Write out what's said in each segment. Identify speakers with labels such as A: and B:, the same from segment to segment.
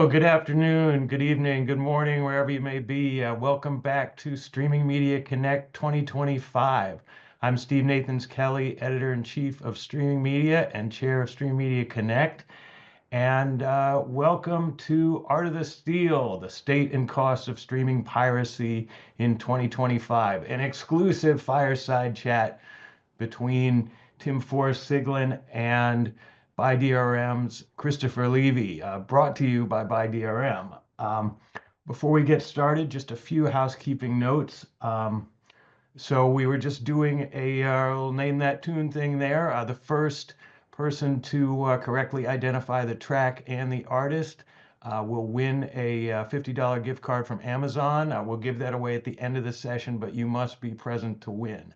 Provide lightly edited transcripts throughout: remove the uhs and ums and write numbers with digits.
A: Hello, good afternoon, good evening, good morning, wherever you may be. Welcome back to Streaming Media Connect 2025. I'm Steve Nathans Kelly, Editor-in-Chief of Streaming Media and Chair of Streaming Media Connect. And welcome to Art of the Steal, the state and cost of streaming piracy in 2025, an exclusive fireside chat between Tim Forrest Siglin and BuyDRM's Christopher Levy, brought to you by BuyDRM. Before we get started, just a few housekeeping notes. So we were just doing a name that tune thing there. The first person to correctly identify the track and the artist will win a $50 gift card from Amazon. We'll give that away at the end of the session, but you must be present to win.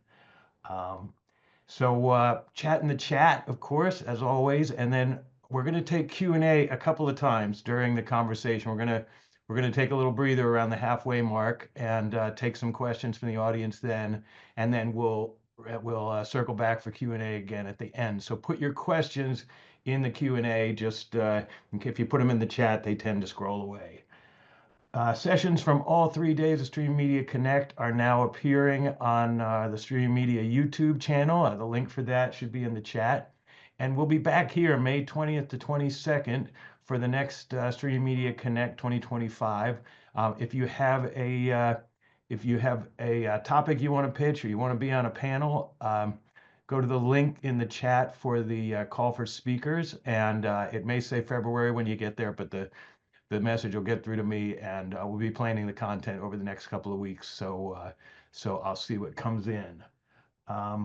A: So chat in the chat, of course, as always, and then we're going to take Q&A a couple of times during the conversation. We're going to take a little breather around the halfway mark and take some questions from the audience then, and then we'll circle back for Q&A again at the end. So put your questions in the Q&A. Just if you put them in the chat, they tend to scroll away. Sessions from all 3 days of Stream Media Connect are now appearing on the Stream Media YouTube channel. The link for that should be in the chat. And we'll be back here May 20th to 22nd for the next Stream Media Connect 2025. If you have a topic you want to pitch or you want to be on a panel, go to the link in the chat for the call for speakers. And it may say February when you get there, but the message will get through to me, and we'll be planning the content over the next couple of weeks. So I'll see what comes in. I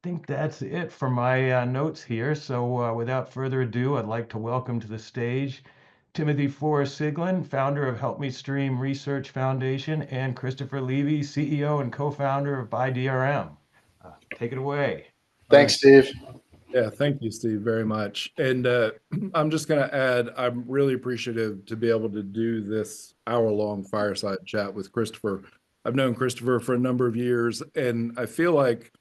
A: think that's it for my notes here. So without further ado, I'd like to welcome to the stage Timothy Forrest Siglin, founder of Help Me Stream Research Foundation, and Christopher Levy, CEO and co-founder of BuyDRM. Take it away.
B: Thanks, Steve.
C: Yeah, thank you, Steve, very much. And I'm just going to add, I'm really appreciative to be able to do this hour-long fireside chat with Christopher. I've known Christopher for a number of years, and I feel like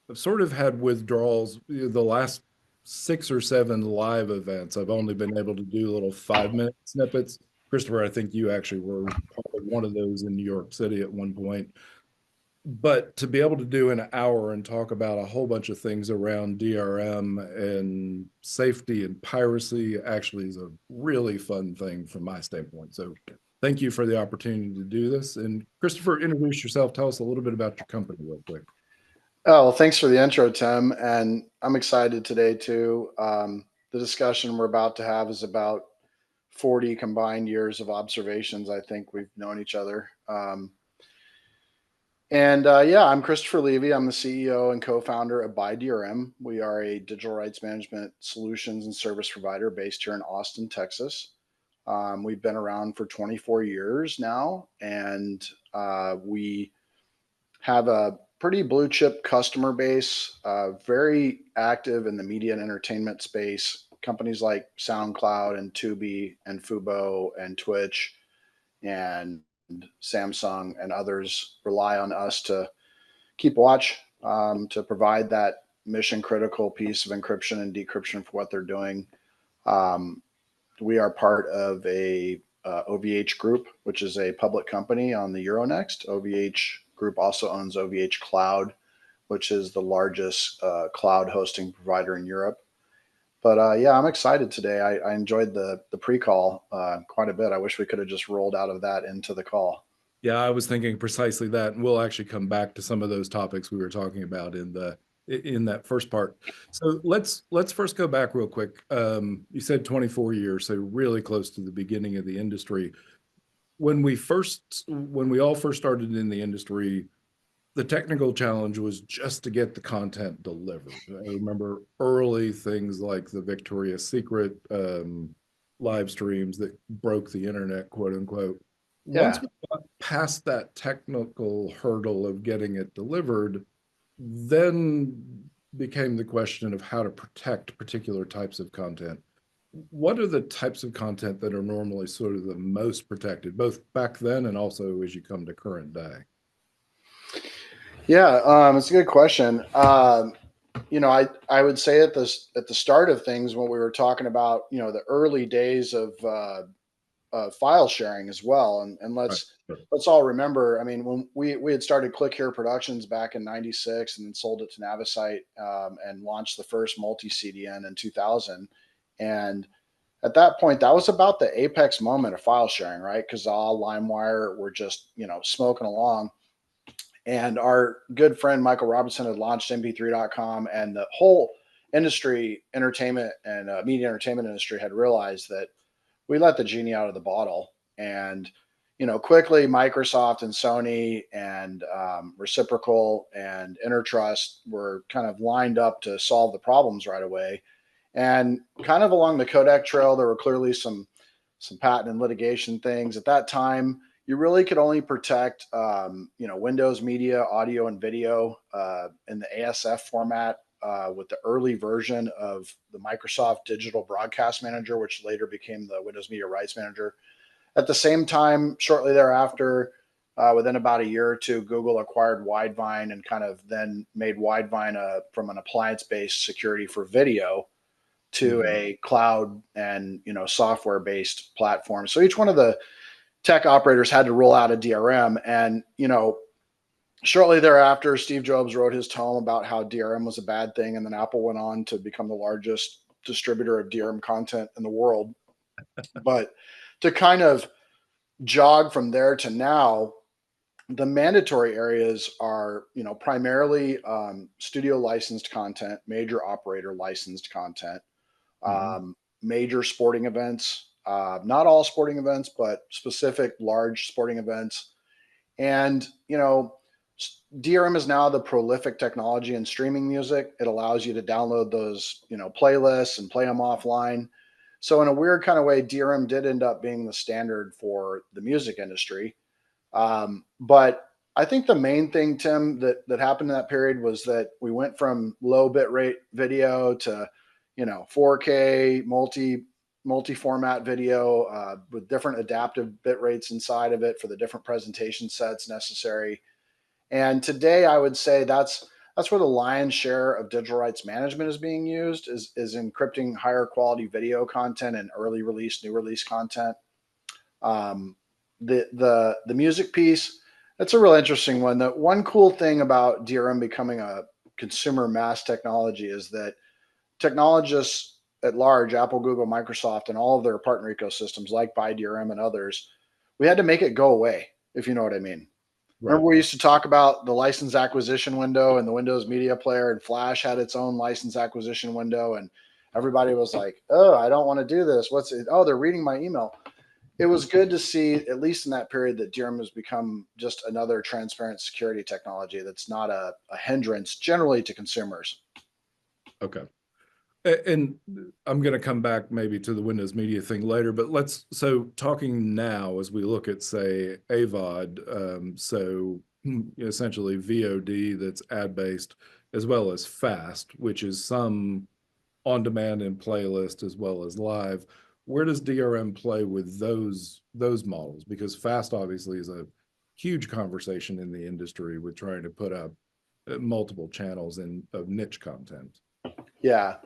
C: I've sort of had withdrawals. The last 6 or 7 live events, I've only been able to do little 5-minute snippets. Christopher, I think you actually were part of one of those in New York City at one point. But to be able to do an hour and talk about a whole bunch of things around DRM and safety and piracy actually is a really fun thing from my standpoint. So thank you for the opportunity to do this. And Christopher, introduce yourself. Tell us a little bit about your company real quick.
B: Oh, well, thanks for the intro, Tim. And I'm excited today too. The discussion we're about to have is about 40 combined years of observations. I think we've known each other. Yeah, I'm Christopher Levy. I'm the CEO and co-founder of BuyDRM. We are a digital rights management solutions and service provider based here in Austin, Texas. We've been around for 24 years now, and we have a pretty blue chip customer base, very active in the media and entertainment space. Companies like SoundCloud and Tubi and Fubo and Twitch and Samsung and others rely on us to keep watch, to provide that mission critical piece of encryption and decryption for what they're doing. We are part of a OVH group, which is a public company on the Euronext. OVH group also owns OVH Cloud, which is the largest cloud hosting provider in Europe. But yeah, I'm excited today. I enjoyed the pre-call quite a bit. I wish we could have just rolled out of that into the call.
C: Yeah, I was thinking precisely that, and we'll actually come back to some of those topics we were talking about in that first part. So let's first go back real quick. You said 24 years, so really close to the beginning of the industry. When we all first started in the industry, the technical challenge was just to get the content delivered. I remember early things like the Victoria's Secret live streams that broke the internet, quote unquote.
B: Yeah.
C: Once we got past that technical hurdle of getting it delivered, then became the question of how to protect particular types of content. What are the types of content that are normally sort of the most protected, both back then and also as you come to current day?
B: Yeah, it's a good question. I would say at the start of things when we were talking about the early days of file sharing as well. And
C: Right. Sure.
B: let's all remember, I mean, when we had started Click Here Productions back in 96 and then sold it to Navisite, and launched the first multi-CDN in 2000. And at that point, that was about the apex moment of file sharing, right? Because all LimeWire were just, smoking along. And our good friend Michael Robinson had launched mp3.com, and the whole industry, entertainment and media entertainment industry, had realized that we let the genie out of the bottle. And quickly Microsoft and Sony and Reciprocal and Intertrust were kind of lined up to solve the problems right away. And kind of along the codec trail, there were clearly some patent and litigation things. At that time, you really could only protect Windows media, audio, and video in the ASF format, with the early version of the Microsoft Digital Broadcast Manager, which later became the Windows Media Rights Manager. At the same time, shortly thereafter, within about a year or two, Google acquired Widevine and kind of then made Widevine from an appliance-based security for video to a cloud and software-based platform. So each one of the tech operators had to roll out a DRM, and shortly thereafter, Steve Jobs wrote his tome about how DRM was a bad thing, and then Apple went on to become the largest distributor of DRM content in the world. But to kind of jog from there to now, the mandatory areas are, primarily studio licensed content, major operator licensed content, major sporting events, not all sporting events, but specific large sporting events. And, DRM is now the prolific technology in streaming music. It allows you to download those, playlists and play them offline. So in a weird kind of way, DRM did end up being the standard for the music industry. But I think the main thing, Tim, that happened in that period was that we went from low bit rate video to 4K multi-format video with different adaptive bit rates inside of it for the different presentation sets necessary. And today, I would say that's where the lion's share of digital rights management is being used, is encrypting higher quality video content and early release, new release content. The music piece, that's a real interesting one. The one cool thing about DRM becoming a consumer mass technology is that technologists at large, Apple, Google, Microsoft, and all of their partner ecosystems like BuyDRM and others, we had to make it go away, if you know what I mean.
C: Right.
B: Remember, we used to talk about the license acquisition window and the Windows Media Player, and Flash had its own license acquisition window, and everybody was like, "Oh, I don't want to do this. What's it? Oh, they're reading my email." It was good to see, at least in that period, that DRM has become just another transparent security technology that's not a hindrance generally to consumers.
C: Okay. And I'm going to come back maybe to the Windows Media thing later, but so talking now as we look at, say, AVOD, so essentially VOD that's ad-based, as well as FAST, which is some on-demand and playlist as well as live. Where does DRM play with those models? Because FAST obviously is a huge conversation in the industry with trying to put up multiple channels of niche content.
B: Yeah.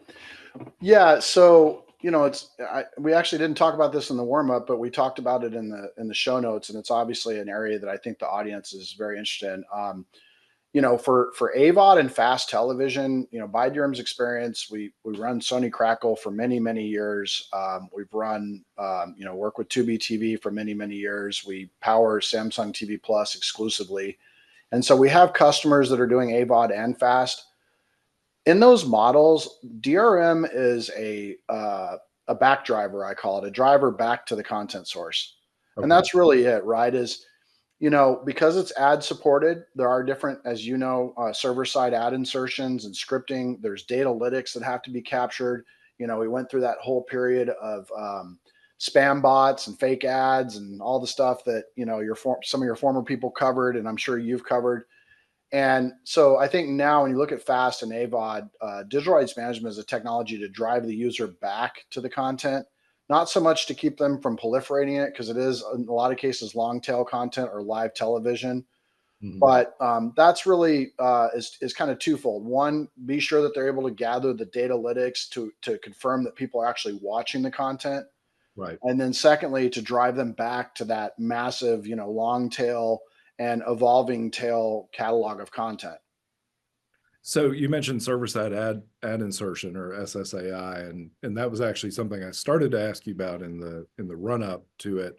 B: So, we actually didn't talk about this in the warm up, but we talked about it in the show notes, and it's obviously an area that I think the audience is very interested in. For AVOD and fast television, BuyDRM's experience, we run Sony Crackle for many, many years. We've run, work with Tubi TV for many, many years. We power Samsung TV Plus exclusively. And so we have customers that are doing AVOD and fast. In those models, DRM is a back driver, I call it, a driver back to the content source. Okay. And that's really it, right? Because it's ad supported, there are different, as server side ad insertions and scripting. There's datalytics that have to be captured. We went through that whole period of spam bots and fake ads and all the stuff that, some of your former people covered, and I'm sure you've covered. And so I think now when you look at FAST and AVOD, digital rights management is a technology to drive the user back to the content, not so much to keep them from proliferating it, because it is in a lot of cases long tail content or live television. Mm-hmm. But that's really is kind of twofold. One, be sure that they're able to gather the datalytics to confirm that people are actually watching the content.
C: Right.
B: And then secondly, to drive them back to that massive, long tail and evolving tail catalog of content.
C: So you mentioned server-side ad insertion, or SSAI, and that was actually something I started to ask you about in the run-up to it.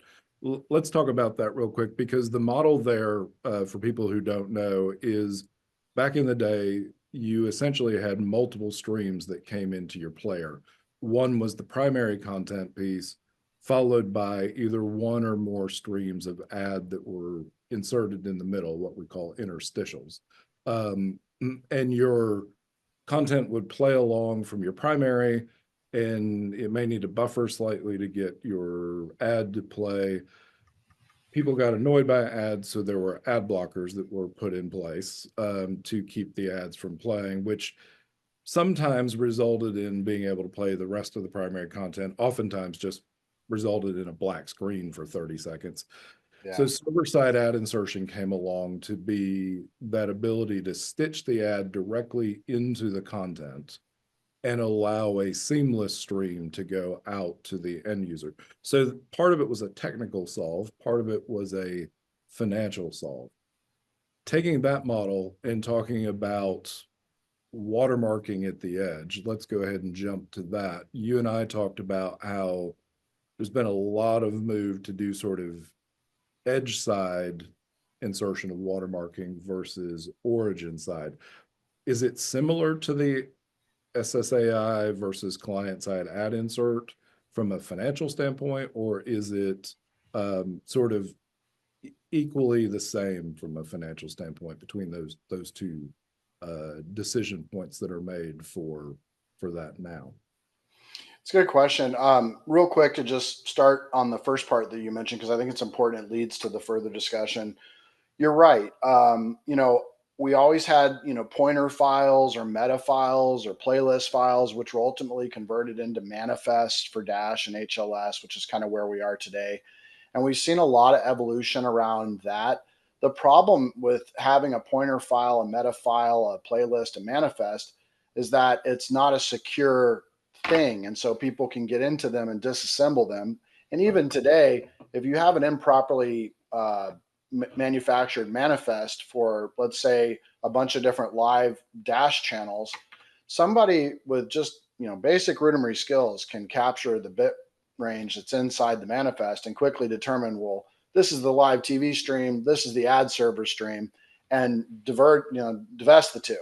C: Let's talk about that real quick, because the model there, for people who don't know, is back in the day, you essentially had multiple streams that came into your player. One was the primary content piece, followed by either one or more streams of ad that were inserted in the middle, what we call interstitials. And your content would play along from your primary, and it may need to buffer slightly to get your ad to play. People got annoyed by ads, so there were ad blockers that were put in place to keep the ads from playing, which sometimes resulted in being able to play the rest of the primary content, oftentimes just resulted in a black screen for 30 seconds.
B: Yeah.
C: So server-side ad insertion came along to be that ability to stitch the ad directly into the content and allow a seamless stream to go out to the end user. So part of it was a technical solve, part of it was a financial solve. Taking that model and talking about watermarking at the edge, let's go ahead and jump to that. You and I talked about how there's been a lot of move to do sort of edge side insertion of watermarking versus origin side. Is it similar to the SSAI versus client side ad insert from a financial standpoint, or is it sort of equally the same from a financial standpoint between those two decision points that are made for that now?
B: It's a good question. Real quick, to just start on the first part that you mentioned, because I think it's important. It leads to the further discussion. You're right. We always had, pointer files or meta files or playlist files, which were ultimately converted into manifest for Dash and HLS, which is kind of where we are today. And we've seen a lot of evolution around that. The problem with having a pointer file, a meta file, a playlist, a manifest is that it's not a secure thing. And so people can get into them and disassemble them. And even today, if you have an improperly manufactured manifest for, let's say, a bunch of different live Dash channels, somebody with just basic rudimentary skills can capture the bit range that's inside the manifest and quickly determine, well, this is the live TV stream, this is the ad server stream, and divest the two.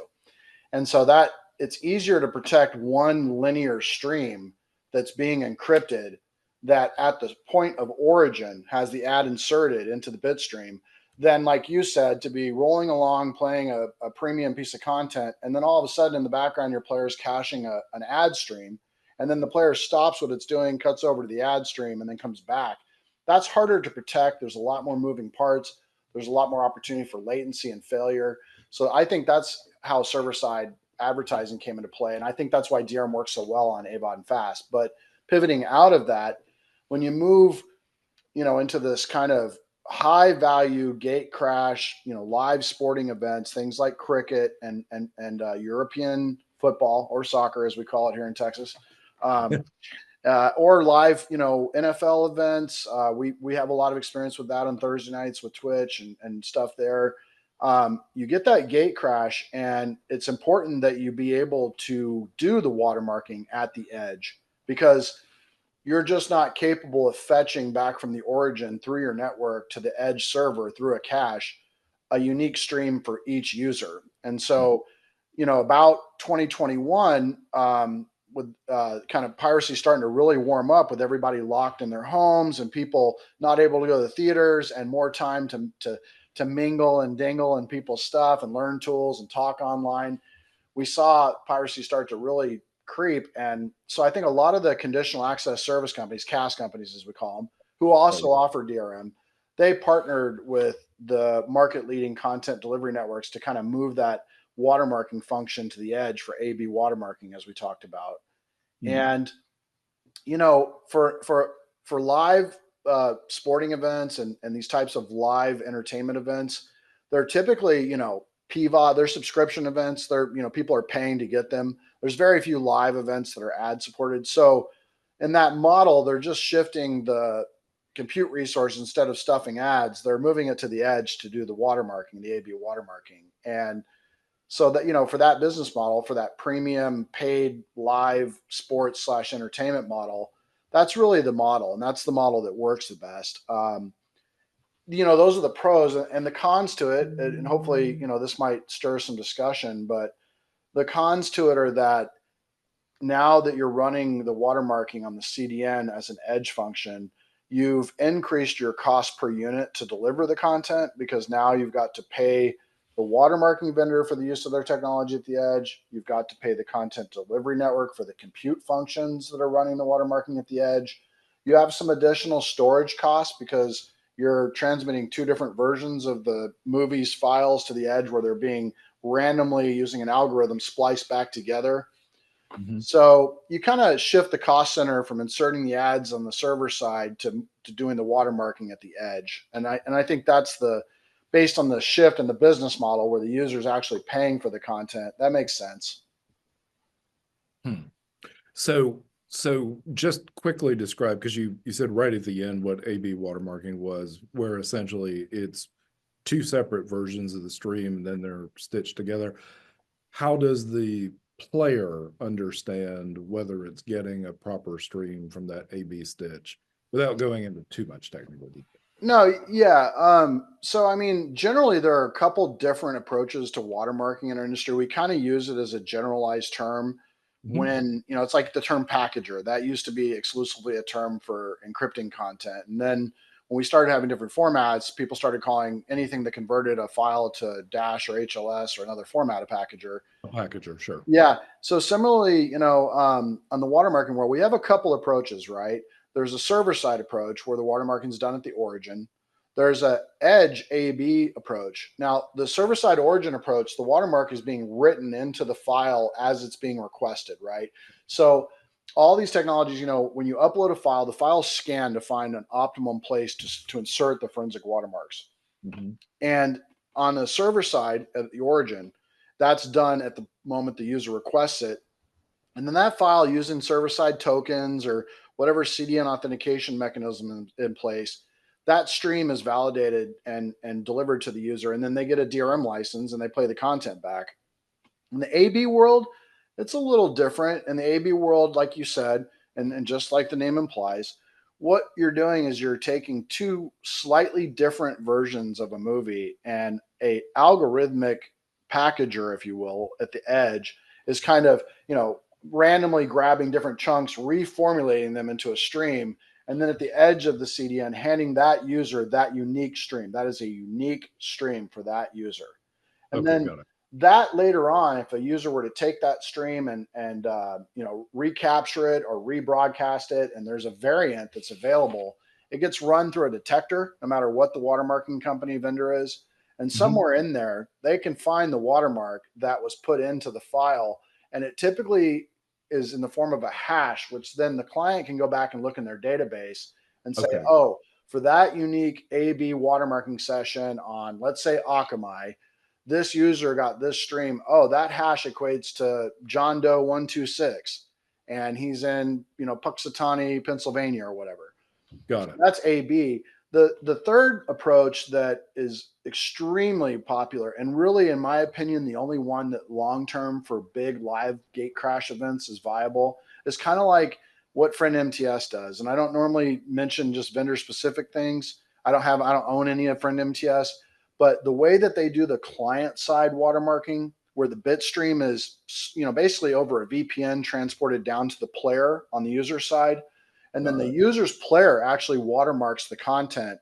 B: And so that it's easier to protect one linear stream that's being encrypted, that at the point of origin has the ad inserted into the bit stream, than, like you said, to be rolling along playing a premium piece of content, and then all of a sudden in the background your player is caching an ad stream, and then the player stops what it's doing, cuts over to the ad stream, and then comes back. That's harder to protect. There's a lot more moving parts. There's a lot more opportunity for latency and failure. So I think that's how server-side advertising came into play, and I think that's why DRM works so well on AVOD and FAST. But pivoting out of that, when you move, into this kind of high value gate crash, live sporting events, things like cricket and European football, or soccer as we call it here in Texas, or live, NFL events. We have a lot of experience with that on Thursday nights with Twitch and stuff there. You get that gate crash, and it's important that you be able to do the watermarking at the edge, because you're just not capable of fetching back from the origin through your network to the edge server through a cache, a unique stream for each user. And so, about 2021, with kind of piracy starting to really warm up, with everybody locked in their homes and people not able to go to the theaters, and more time to mingle and dingle and people's stuff and learn tools and talk online, we saw piracy start to really creep. And so I think a lot of the conditional access service companies, CAS companies as we call them, who also offer DRM, they partnered with the market leading content delivery networks to kind of move that watermarking function to the edge for AB watermarking, as we talked about. And for live sporting events and these types of live entertainment events, they're typically PVOD, they're subscription events. They're people are paying to get them. There's very few live events that are ad supported. So in that model, they're just shifting the compute resource. Instead of stuffing ads, they're moving it to the edge to do the watermarking, the A/B watermarking. And so that, for that business model, for that premium paid live sports / entertainment model, that's really the model. And that's the model that works the best. Those are the pros and the cons to it. And hopefully, this might stir some discussion, but the cons to it are that now that you're running the watermarking on the CDN as an edge function, you've increased your cost per unit to deliver the content, because now you've got to pay the watermarking vendor for the use of their technology at the edge. You've got to pay the content delivery network for the compute functions that are running the watermarking at the edge. You have some additional storage costs because you're transmitting two different versions of the movie's files to the edge, where they're being randomly, using an algorithm, spliced back together.
C: Mhm.
B: So you kind of shift the cost center from inserting the ads on the server side to doing the watermarking at the edge. And I think that's based on the shift in the business model where the user is actually paying for the content. That makes sense.
C: So just quickly describe, because you said right at the end what A/B watermarking was, where essentially it's two separate versions of the stream and then they're stitched together. How does the player understand whether it's getting a proper stream from that A/B stitch without going into too much technical detail?
B: No, yeah. So I mean, generally there are a couple different approaches to watermarking in our industry. We kind of use it as a generalized term
C: Mhm.
B: when, it's like the term packager. That used to be exclusively a term for encrypting content. And then when we started having different formats, people started calling anything that converted a file to Dash or HLS or another format a packager.
C: A packager, sure.
B: Yeah. So similarly, on the watermarking world, we have a couple approaches, right? There's a server side approach where the watermarking is done at the origin. There's a edge A/B approach. Now, the server side origin approach, the watermark is being written into the file as it's being requested, right? So all these technologies, when you upload a file, the file's scanned to find an optimum place to insert the forensic watermarks.
C: Mhm.
B: And on the server side at the origin, that's done at the moment the user requests it. And then that file, using server side tokens or whatever CDN authentication mechanism in place, that stream is validated and delivered to the user. And then they get a DRM license and they play the content back. In the A/B world, it's a little different. In the A/B world, like you said, and just like the name implies, what you're doing is you're taking two slightly different versions of a movie, and a algorithmic packager, if you will, at the edge is kind of, randomly grabbing different chunks, reformulating them into a stream, and then at the edge of the CDN, handing that user that unique stream. That is a unique stream for that user. And
C: Okay,
B: then
C: got it.
B: that later on, if a user were to take that stream and recapture it or rebroadcast it, and there's a variant that's available, it gets run through a detector, no matter what the watermarking company vendor is. And somewhere in there, they can find the watermark that was put into the file, and it typically is in the form of a hash, which then the client can go back and look in their database and say,
C: Okay.
B: oh, for that unique A/B watermarking session on, let's say, Akamai, this user got this stream. Oh, that hash equates to John Doe 126, and he's in, Puxatawny, Pennsylvania, or whatever.
C: Got it.
B: That's A/B. The third approach that is extremely popular, and really, in my opinion, the only one that long term for big live gate crash events is viable, is kind of like what Friend MTS does. And I don't normally mention just vendor specific things. I don't own any of Friend MTS, but the way that they do the client side watermarking, where the bit stream is, basically over a VPN transported down to the player on the user side, and then
C: Got
B: the
C: it.
B: user's player actually watermarks the content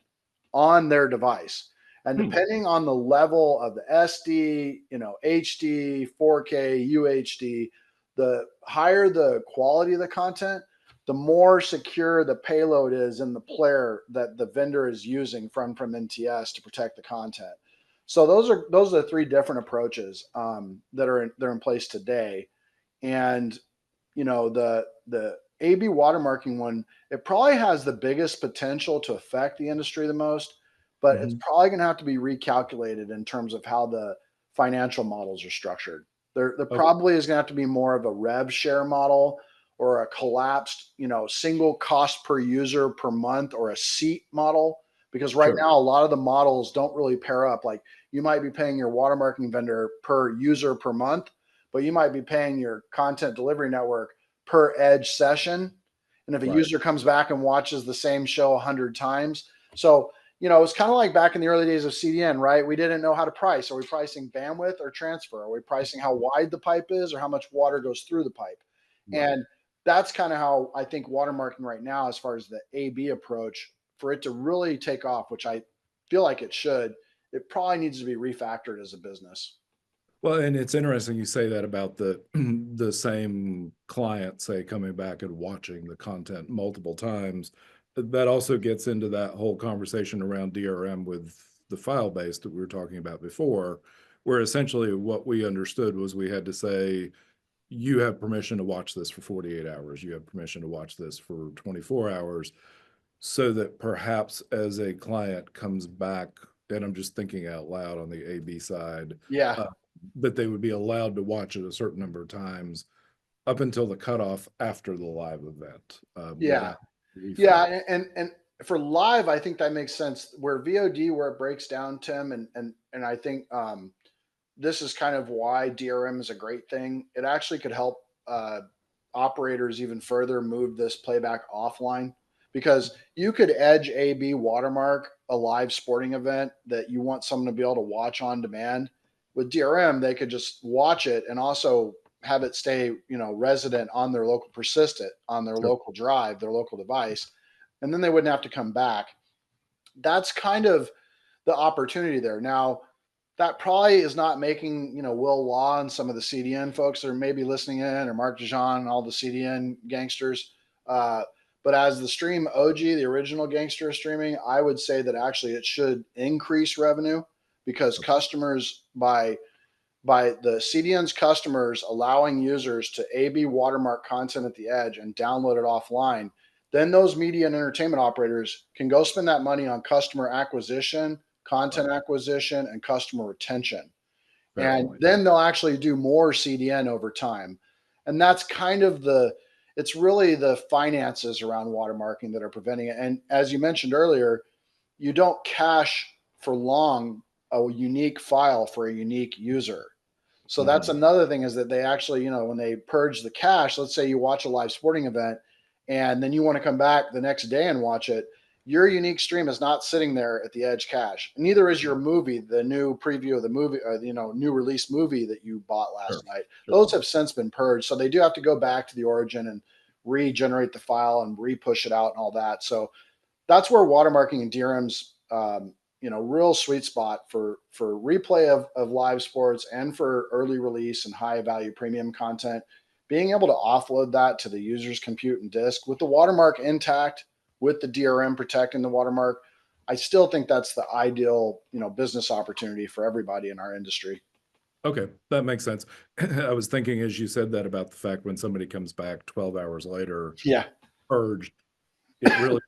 B: on their device. And depending on the level of the SD, HD, 4K, UHD, the higher the quality of the content, the more secure the payload is in the player that the vendor is using from NTS to protect the content. So those are the three different approaches they're in place today. And the A/B watermarking one, it probably has the biggest potential to affect the industry the most, but it's probably going to have to be recalculated in terms of how the financial models are structured. There
C: Okay.
B: probably is going to have to be more of a rev share model, or a collapsed, single cost per user per month or a seat model. Because right
C: Sure.
B: now, a lot of the models don't really pair up. Like you might be paying your watermarking vendor per user per month, but you might be paying your content delivery network per edge session. And if a
C: Right.
B: user comes back and watches the same show 100 times, so it's kind of like back in the early days of CDN, right? We didn't know how to price. Are we pricing bandwidth or transfer? Are we pricing how wide the pipe is or how much water goes through the pipe?
C: Right.
B: And that's kind of how I think watermarking right now, as far as the AB approach, for it to really take off, which I feel like it should, it probably needs to be refactored as a business.
C: Well, and it's interesting you say that about the the same client, say, coming back and watching the content multiple times. That also gets into that whole conversation around DRM with the file base that we were talking about before, where essentially what we understood was we had to say, you have permission to watch this for 48 hours. You have permission to watch this for 24 hours. So that perhaps as a client comes back, and I'm just thinking out loud on the AB side,
B: Yeah.
C: that they would be allowed to watch it a certain number of times up until the cutoff after the live event.
B: Yeah.
C: Without refund.
B: Yeah. And for live, I think that makes sense. Where VOD, where it breaks down, Tim, and I think this is kind of why DRM is a great thing. It actually could help operators even further move this playback offline, because you could edge AB watermark a live sporting event that you want someone to be able to watch on demand. With DRM, they could just watch it and also have it stay, resident on their local persistent, on their
C: Sure.
B: local drive, their local device, and then they wouldn't have to come back. That's kind of the opportunity there. Now, that probably is not making, Will Law and some of the CDN folks that are maybe listening in, or Mark Dijon and all the CDN gangsters. But as the stream OG, the original gangster streaming, I would say that actually it should increase revenue, because customers, by the CDN's customers allowing users to AB watermark content at the edge and download it offline, then those media and entertainment operators can go spend that money on customer acquisition, content acquisition, and customer retention.
C: Fair
B: And
C: point.
B: then they'll actually do more CDN over time. And that's kind of it's really the finances around watermarking that are preventing it. And as you mentioned earlier, you don't cache for long a unique file for a unique user. So that's another thing, is that they actually, when they purge the cache, let's say you watch a live sporting event and then you want to come back the next day and watch it, your unique stream is not sitting there at the edge cache. Neither is your movie, the new preview of the movie, or new release movie that you bought last night. Those have since been purged. So they do have to go back to the origin and regenerate the file and re-push it out and all that. So that's where watermarking and DRM's real sweet spot for replay of live sports and for early release and high value premium content. Being able to offload that to the user's compute and disk with the watermark intact, with the DRM protecting the watermark, I still think that's the ideal business opportunity for everybody in our industry.
C: Okay, that makes sense. I was thinking as you said that about the fact when somebody comes back 12 hours later,
B: Yeah.
C: purged, it really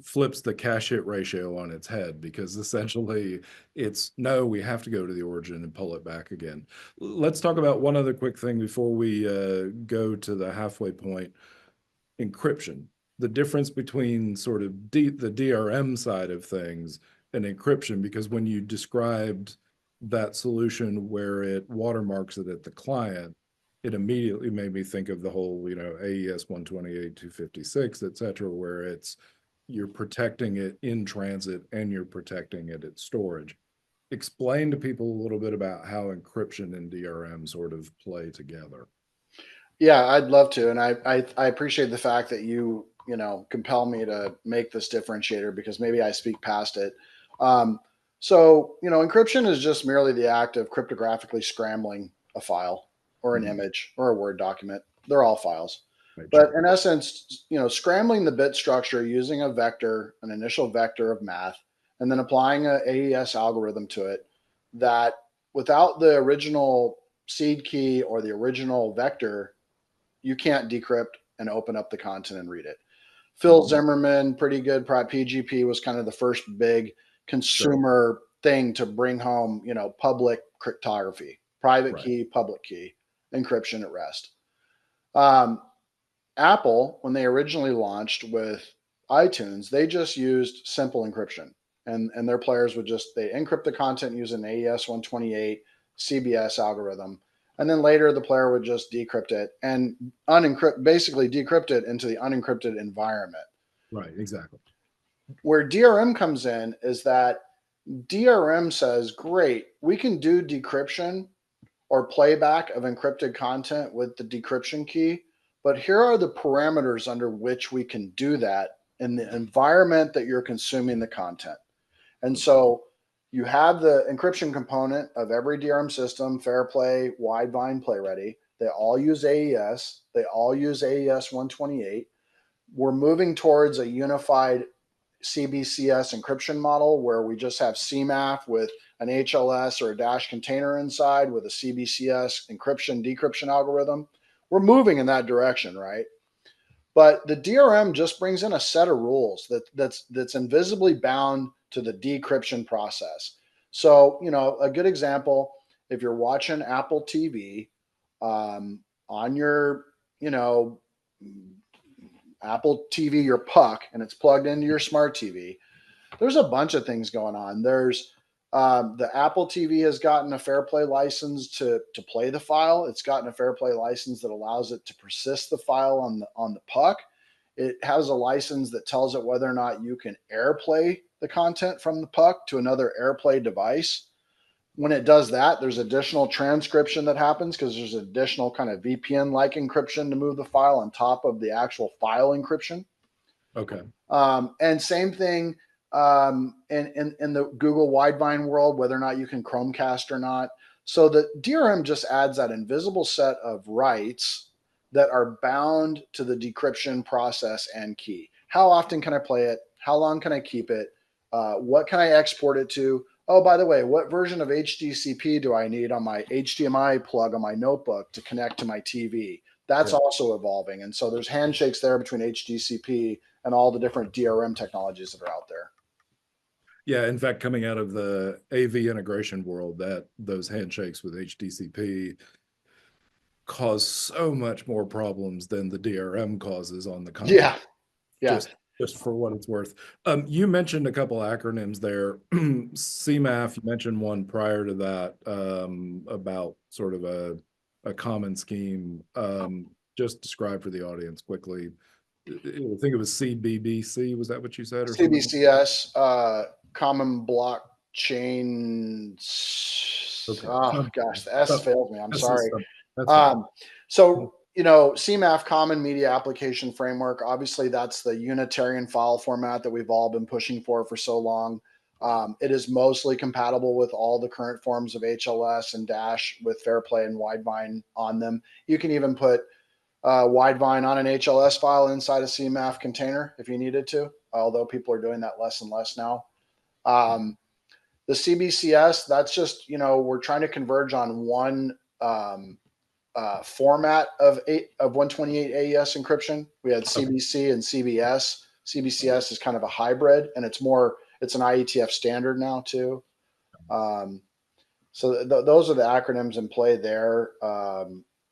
C: flips the cache hit ratio on its head, because essentially it's no, we have to go to the origin and pull it back again. Let's talk about one other quick thing before we go to the halfway point. Encryption, the difference between sort of the DRM side of things and encryption, because when you described that solution where it watermarks it at the client, it immediately made me think of the whole, AES 128, 256, et cetera, where you're protecting it in transit and you're protecting it at storage. Explain to people a little bit about how encryption and DRM sort of play together.
B: Yeah, I'd love to. And I appreciate the fact that you compel me to make this differentiator, because maybe I speak past it. So, encryption is just merely the act of cryptographically scrambling a file or an image or a Word document. They're all files.
C: Right,
B: But
C: sure.
B: in essence, scrambling the bit structure using a vector, an initial vector of math, and then applying an AES algorithm to it, that without the original seed key or the original vector, you can't decrypt and open up the content and read it. Phil Zimmerman, pretty good. PGP was kind of the first big consumer thing to bring home, public cryptography, private key, public key, encryption at rest. Apple, when they originally launched with iTunes, they just used simple encryption, and their players would just they encrypt the content using AES 128 CBS algorithm, and then later the player would just decrypt it and basically decrypt it into the unencrypted environment.
C: Right, exactly.
B: Where DRM comes in is that DRM says, great, we can do decryption or playback of encrypted content with the decryption key, but here are the parameters under which we can do that in the environment that you're consuming the content. And so you have the encryption component of every DRM system, Fairplay, Widevine, PlayReady. They all use AES. They all use AES 128. We're moving towards a unified CBCS encryption model where we just have CMAF with an HLS or a dash container inside with a CBCS encryption decryption algorithm. We're moving in that direction, right? But the DRM just brings in a set of rules that's invisibly bound to the decryption process. So, a good example, if you're watching Apple TV on your, Apple TV, your puck, and it's plugged into your smart TV, there's a bunch of things going on. There's the Apple TV has gotten a Fairplay license to play the file. It's gotten a Fairplay license that allows it to persist the file on the puck. It has a license that tells it whether or not you can AirPlay the content from the puck to another AirPlay device. When it does that, there's additional transcription that happens because there's additional kind of VPN-like encryption to move the file on top of the actual file encryption.
C: Okay.
B: And same thing in the Google Widevine world, whether or not you can Chromecast or not. So the DRM just adds that invisible set of rights that are bound to the decryption process and key. How often can I play it? How long can I keep it? What can I export it to? Oh, by the way, what version of HDCP do I need on my HDMI plug on my notebook to connect to my TV? That's also evolving. And so there's handshakes there between HDCP and all the different DRM technologies that are out there.
C: Yeah, in fact, coming out of the AV integration world, that those handshakes with HDCP cause so much more problems than the DRM causes on the content.
B: Yeah.
C: Just for what it's worth. You mentioned a couple acronyms there. CMAF, you mentioned one prior to that, about sort of a common scheme. Just describe for the audience quickly. I think it was CBBC. Was that what you said? Or
B: CBCS, Common Blockchain.
C: Okay.
B: Oh gosh, the S failed me. I'm sorry.
C: That's
B: So CMAF, Common Media Application Framework. Obviously, that's the Unitarian file format that we've all been pushing for so long. It is mostly compatible with all the current forms of HLS and Dash with Fairplay and Widevine on them. You can even put Widevine on an HLS file inside a CMAF container if you needed to, although people are doing that less and less now. The CBCS, that's just, we're trying to converge on one format of 128 AES encryption. We had CBC and CBS. CBCS is kind of a hybrid, and it's an IETF standard now too. So those are the acronyms in play there.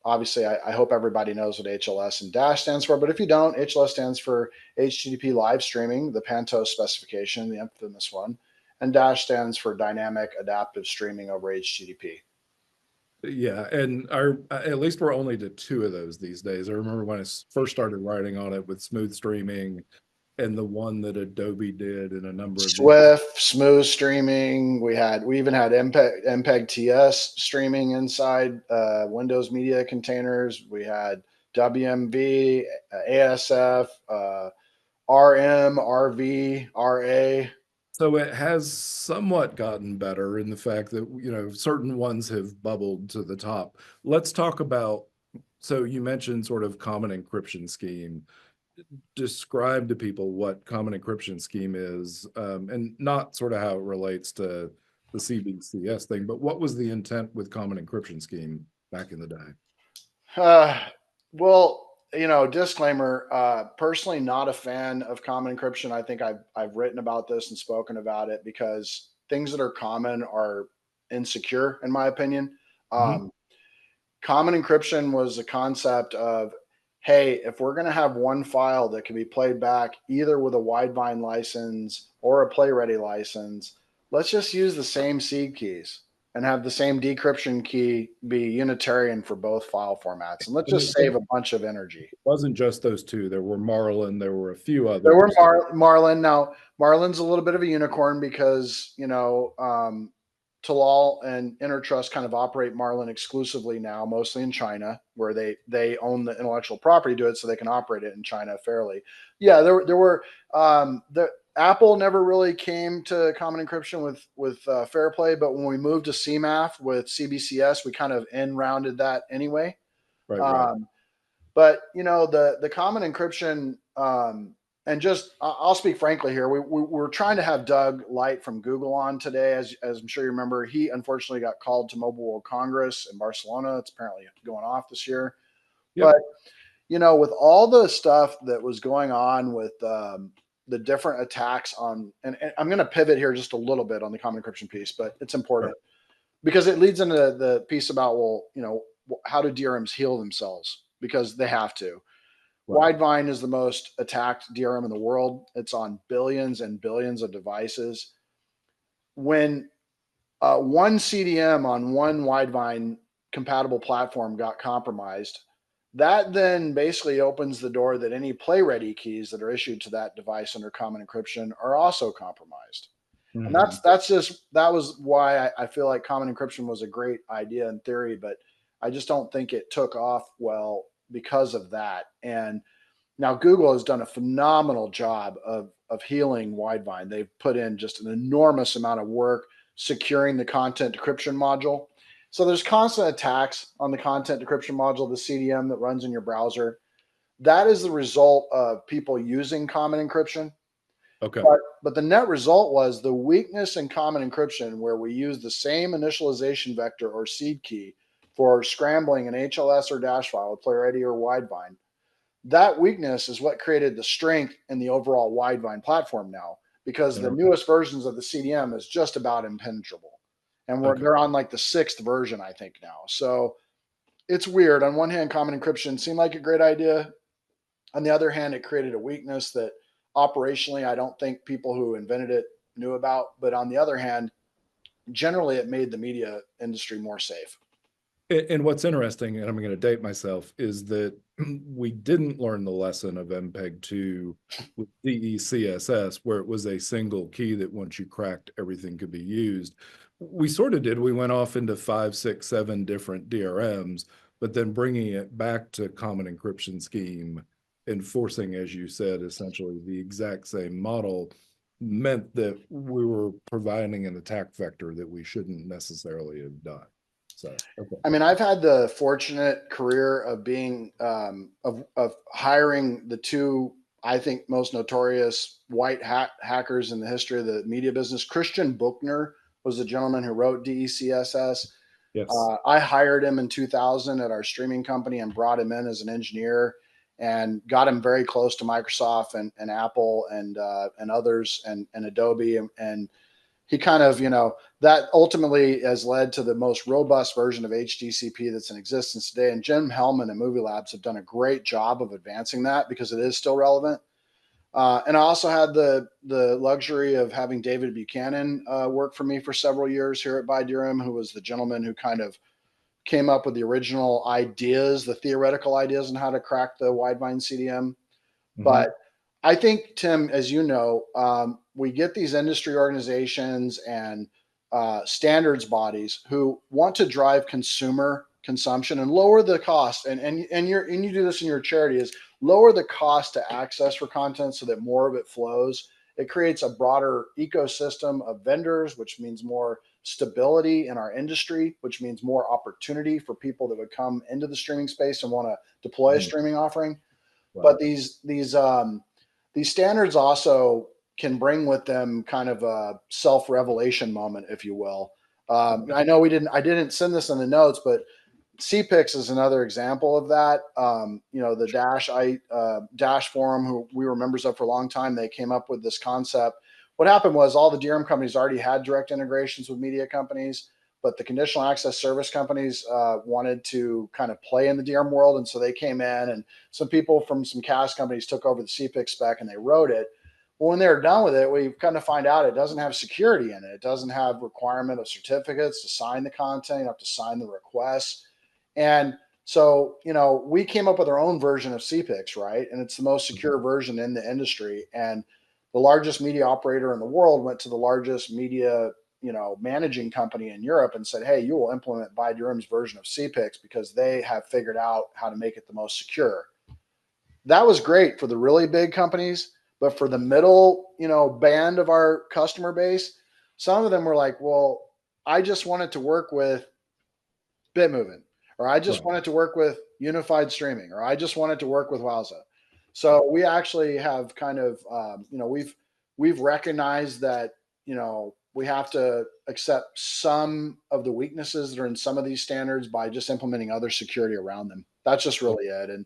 B: Obviously, I hope everybody knows what HLS and Dash stands for, but if you don't, HLS stands for HTTP live streaming, the Pantos specification, the infamous one, and Dash stands for dynamic adaptive streaming over HTTP.
C: Yeah, and at least we're only to two of those these days. I remember when I first started writing on it with smooth streaming and the one that Adobe did in a number of
B: Swift, smooth streaming. We even had MPEG TS streaming inside Windows Media Containers. We had WMV, ASF, RM, RV, RA.
C: So it has somewhat gotten better in the fact that, certain ones have bubbled to the top. Let's talk about, so you mentioned sort of common encryption scheme. Describe to people what common encryption scheme is, and not sort of how it relates to the CBCS thing, but what was the intent with common encryption scheme back in the day?
B: Well, disclaimer, personally not a fan of common encryption. I think I've written about this and spoken about it because things that are common are insecure, in my opinion. Common encryption was a concept of, hey, if we're going to have one file that can be played back either with a Widevine license or a PlayReady license, let's just use the same seed keys and have the same decryption key be unitarian for both file formats. And let's just save a bunch of energy.
C: It wasn't just those two. There were Marlin. There were a few others.
B: There were Marlin. Now, Marlin's a little bit of a unicorn because, Talal and Intertrust kind of operate Marlin exclusively now, mostly in China, where they own the intellectual property to it, so they can operate it in China fairly. Yeah, there were the Apple never really came to common encryption with Fairplay, but when we moved to CMAF with CBCS, we kind of rounded that anyway.
C: Right.
B: But the common encryption, and just I'll speak frankly here. We're trying to have Doug Light from Google on today, as I'm sure you remember. He unfortunately got called to Mobile World Congress in Barcelona. It's apparently going off this year. Yep. But with all the stuff that was going on with the different attacks on, and I'm going to pivot here just a little bit on the common encryption piece, but it's important because it leads into the piece about, how do DRMs heal themselves? Because they have to. Right. Widevine is the most attacked DRM in the world. It's on billions and billions of devices. When one CDM on one Widevine compatible platform got compromised, that then basically opens the door that any PlayReady keys that are issued to that device under common encryption are also compromised. Mm-hmm. And that was why I feel like common encryption was a great idea in theory, but I just don't think it took off well because of that. And now Google has done a phenomenal job of healing Widevine. They've put in just an enormous amount of work securing the content decryption module. So there's constant attacks on the content decryption module, the CDM that runs in your browser. That is the result of people using common encryption.
C: Okay.
B: But the net result was the weakness in common encryption, where we use the same initialization vector or seed key for scrambling an HLS or dash file with PlayReady or Widevine. That weakness is what created the strength in the overall Widevine platform now, because the newest versions of the CDM is just about impenetrable. And they're on like the 6th version, I think, now. So it's weird. On one hand, common encryption seemed like a great idea. On the other hand, it created a weakness that operationally I don't think people who invented it knew about. But on the other hand, generally it made the media industry more safe.
C: And what's interesting, and I'm going to date myself, is that we didn't learn the lesson of MPEG-2 with DECSS, where it was a single key that once you cracked, everything could be used. We sort of did. We went off into 5, 6, 7 different DRMs, but then bringing it back to common encryption scheme and forcing, as you said, essentially the exact same model meant that we were providing an attack vector that we shouldn't necessarily have done. So,
B: I mean, I've had the fortunate career of being of hiring the two, I think, most notorious white hat hackers in the history of the media business. Christian Buchner was the gentleman who wrote DECSS.
C: Yes.
B: I hired him in 2000 at our streaming company and brought him in as an engineer and got him very close to Microsoft and Apple and others and Adobe and he kind of, that ultimately has led to the most robust version of HDCP that's in existence today. And Jim Hellman and Movie Labs have done a great job of advancing that because it is still relevant. And I also had the luxury of having David Buchanan work for me for several years here at BuyDRM, who was the gentleman who kind of came up with the original ideas, the theoretical ideas on how to crack the Widevine CDM. Mm-hmm. But I think, Tim, as you know, we get these industry organizations and standards bodies who want to drive consumer consumption and lower the cost. And you do this in your charity, is lower the cost to access for content so that more of it flows. It creates a broader ecosystem of vendors, which means more stability in our industry, which means more opportunity for people that would come into the streaming space and want to deploy a streaming offering. Wow. But these standards also can bring with them kind of a self-revelation moment, if you will. I know I didn't send this in the notes, but CPIX is another example of that. The Dash forum, who we were members of for a long time, they came up with this concept. What happened was all the DRM companies already had direct integrations with media companies. but the conditional access service companies wanted to kind of play in the DRM world. And so they came in, and some people from some CAS companies took over the CPIC spec and they wrote it. Well, when they're done with it, we kind of find out it doesn't have security in it. It doesn't have requirement of certificates to sign the content. You have to sign the requests. And so, we came up with our own version of CPICs, right? And it's the most secure version in the industry. And the largest media operator in the world went to the largest media, managing company in Europe and said, hey, you will implement BuyDRM's version of CPICs because they have figured out how to make it the most secure. That was great for the really big companies. But for the middle, band of our customer base, some of them were like, well, I just wanted to work with BitMovin, or I just wanted to work with unified streaming, or I just wanted to work with Wowza. So we actually have kind of, we've recognized that, we have to accept some of the weaknesses that are in some of these standards by just implementing other security around them. That's just really it. And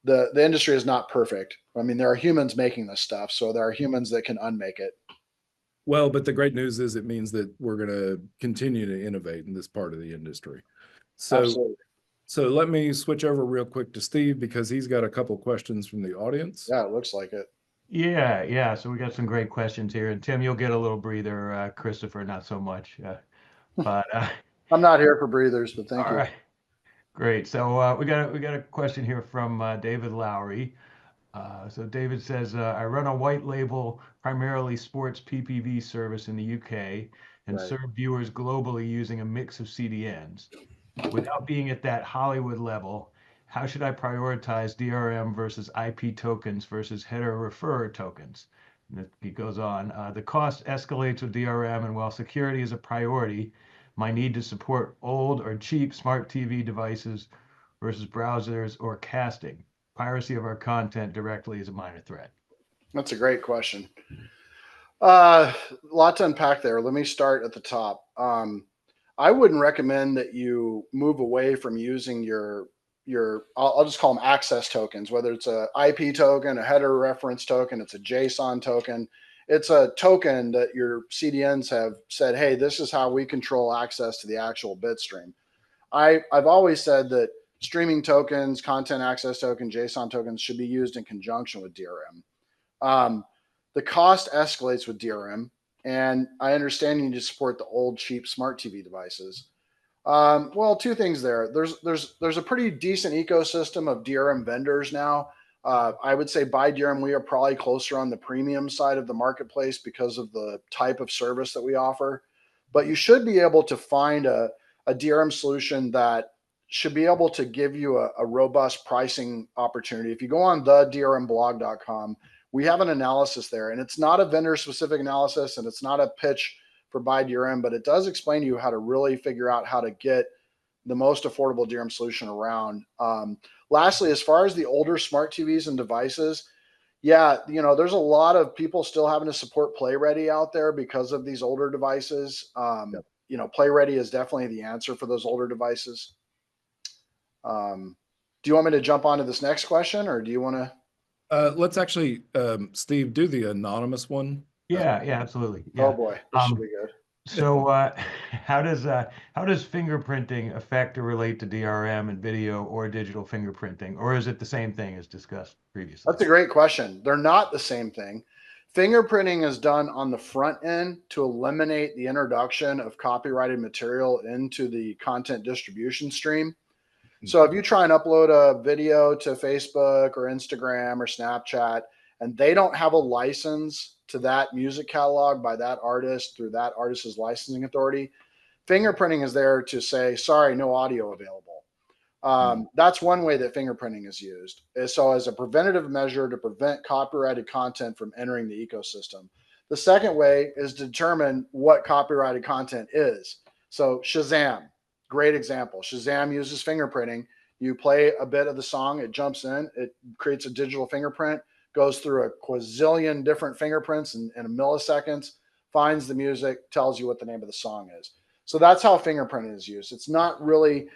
B: the industry is not perfect. I mean, there are humans making this stuff, so there are humans that can unmake it.
C: Well, but the great news is it means that we're going to continue to innovate in this part of the industry.
B: Absolutely.
C: So let me switch over real quick to Steve because he's got a couple questions from the audience.
B: Yeah, it looks like it.
A: Yeah. So we got some great questions here, and Tim, you'll get a little breather. Christopher, not so much. But
B: I'm not here for breathers, but thank you.
A: All right. Great. So we got a question here from David Lowry. So David says, I run a white label, primarily sports PPV service in the UK and
B: Right.
A: serve viewers globally using a mix of CDNs. Without being at that Hollywood level, how should I prioritize DRM versus IP tokens versus header referrer tokens? And he goes on, the cost escalates with DRM, and while security is a priority, my need to support old or cheap smart TV devices versus browsers or casting. Piracy of our content directly is a minor threat.
B: That's a great question. A lot to unpack there. Let me start at the top. I wouldn't recommend that you move away from using your I'll just call them access tokens, whether it's a IP token, a header reference token, it's a JSON token. It's a token that your CDNs have said, hey, this is how we control access to the actual bit stream. I've always said that streaming tokens, content access tokens, JSON tokens should be used in conjunction with DRM. The cost escalates with DRM, and I understand you need to support the old cheap smart TV devices. Well, two things there. There's a pretty decent ecosystem of DRM vendors now. I would say BuyDRM, we are probably closer on the premium side of the marketplace because of the type of service that we offer. But you should be able to find a DRM solution that should be able to give you a robust pricing opportunity. If you go on thedrmblog.com, we have an analysis there, and it's not a vendor specific analysis and it's not a pitch for BuyDRM, but it does explain to you how to really figure out how to get the most affordable DRM solution around. Lastly, as far as the older smart TVs and devices, yeah, there's a lot of people still having to support PlayReady out there because of these older devices. PlayReady is definitely the answer for those older devices. Do you want me to jump on to this next question, or do you want to?
C: Let's actually, Steve, do the anonymous one.
A: Yeah, absolutely. Yeah.
B: Oh boy, this should be good.
A: So how does fingerprinting affect or relate to DRM and video or digital fingerprinting, or is it the same thing as discussed previously?
B: That's a great question. They're not the same thing. Fingerprinting is done on the front end to eliminate the introduction of copyrighted material into the content distribution stream. So if you try and upload a video to Facebook or Instagram or Snapchat, and they don't have a license to that music catalog by that artist through that artist's licensing authority, fingerprinting is there to say, sorry, no audio available. That's one way that fingerprinting is used. So as a preventative measure to prevent copyrighted content from entering the ecosystem. The second way is to determine what copyrighted content is. So Shazam, great example. Shazam uses fingerprinting. You play a bit of the song, it jumps in, it creates a digital fingerprint, goes through a quadrillion different fingerprints in milliseconds, finds the music, tells you what the name of the song is. So that's how fingerprinting is used. It's not really,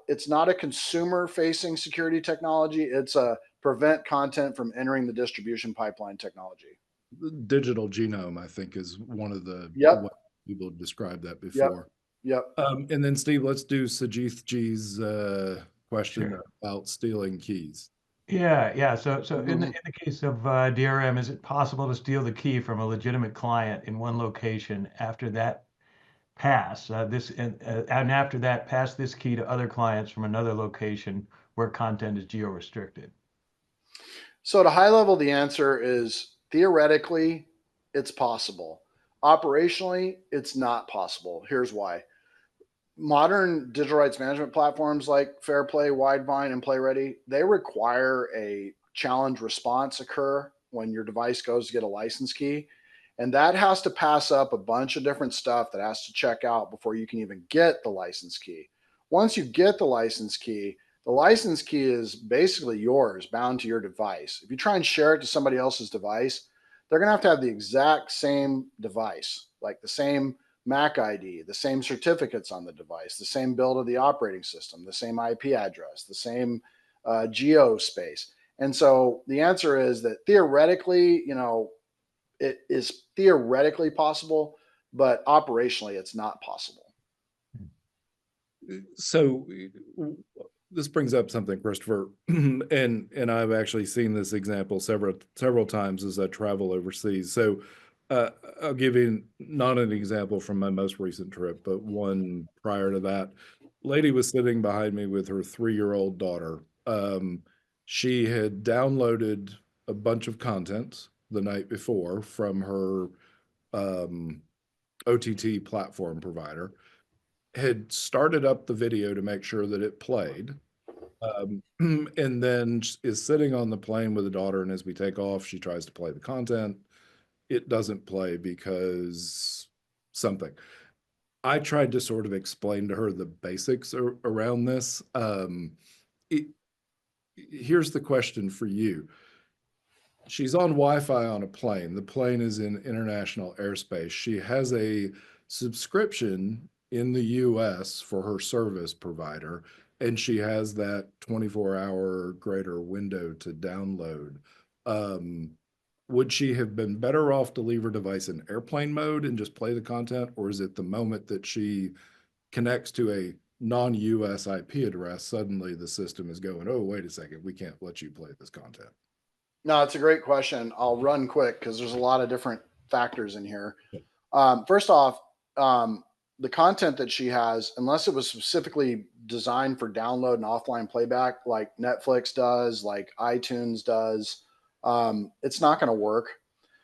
B: it's not a consumer-facing security technology. It's a prevent content from entering the distribution pipeline technology.
C: The digital genome, I think, is one of the
B: Yep.
C: what people described that before.
B: Yep.
C: And then Steve, let's do Sajith G's question
A: Sure.
C: about stealing keys.
A: Yeah. So in
B: Mhm.
A: the case of DRM, is it possible to steal the key from a legitimate client in one location after that pass and after that pass this key to other clients from another location where content is geo-restricted?
B: So at a high level, the answer is theoretically, it's possible. Operationally, it's not possible. Here's why. Modern digital rights management platforms like Fairplay, Widevine, and PlayReady, they require a challenge response occur when your device goes to get a license key. And that has to pass up a bunch of different stuff that has to check out before you can even get the license key. Once you get the license key is basically yours, bound to your device. If you try and share it to somebody else's device, they're going to have the exact same device, like the same Mac ID, the same certificates on the device, the same build of the operating system, the same IP address, the same geo space. And so the answer is that theoretically, it is theoretically possible, but operationally, it's not possible.
C: So this brings up something, Christopher, and I've actually seen this example several times as I travel overseas. So I'll give you not an example from my most recent trip, but one prior to that. Lady was sitting behind me with her 3-year-old daughter. She had downloaded a bunch of content the night before from her OTT platform provider, had started up the video to make sure that it played, and then is sitting on the plane with the daughter, and as we take off, she tries to play the content. It doesn't play because something. I tried to sort of explain to her the basics around this. Here's the question for you. She's on Wi-Fi on a plane. The plane is in international airspace. She has a subscription in the US for her service provider, and she has that 24-hour greater window to download. Would she have been better off to leave her device in airplane mode and just play the content, or is it the moment that she connects to a non-US IP address, suddenly the system is going, oh, wait a second, we can't let you play this content?
B: No, it's a great question. I'll run quick because there's a lot of different factors in here. First off, the content that she has, unless it was specifically designed for download and offline playback, like Netflix does, like iTunes does, it's not going to work.